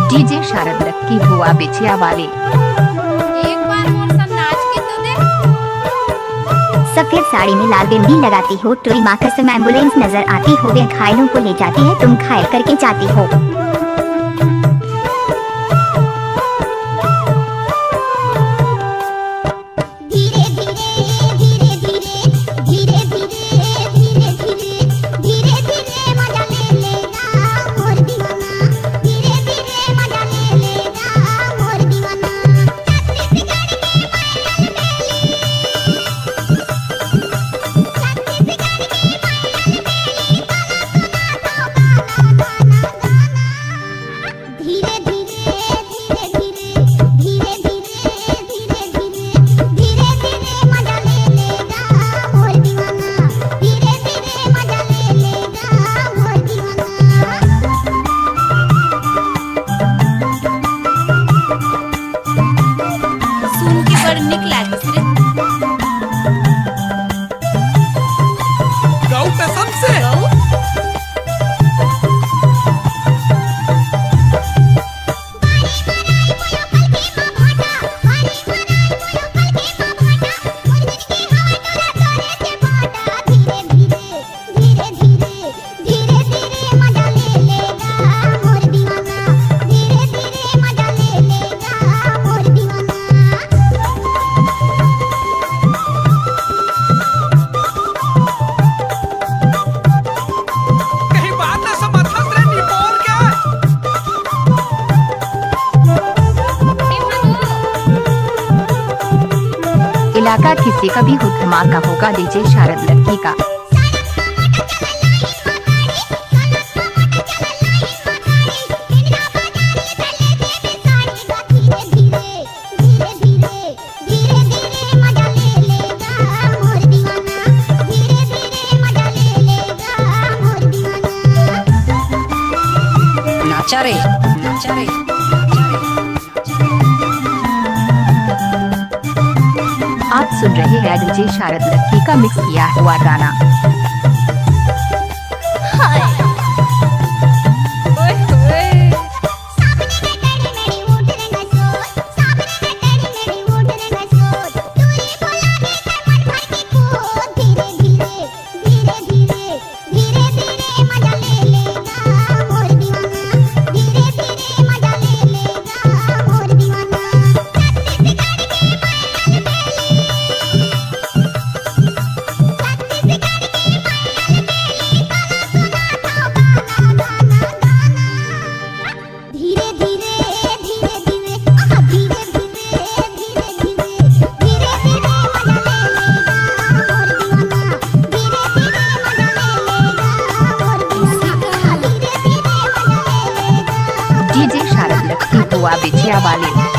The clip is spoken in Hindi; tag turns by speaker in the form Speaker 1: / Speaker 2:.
Speaker 1: डीजे शारद लक्की बुआ बिछिया वाले।
Speaker 2: एक बार मोर सन नाच के तो देख।
Speaker 3: सफेद साड़ी में लाल बिंदी लगाती हो, टोरी माँ कसम एम्बुलेंस नजर आती हो, वे घायलों को ले जाती है, तुम घायल करके जाती हो।
Speaker 1: इलाका किसी का भी हो धमाका होगा डीजे शारद लक्की का।
Speaker 4: नाचा रे नाचा रे।
Speaker 1: आप सुन रहे हैं डीजे शारद लक्की का मिक्स किया हुआ गाना। डीजे शारद लक्की बुआ बिछिया वाले।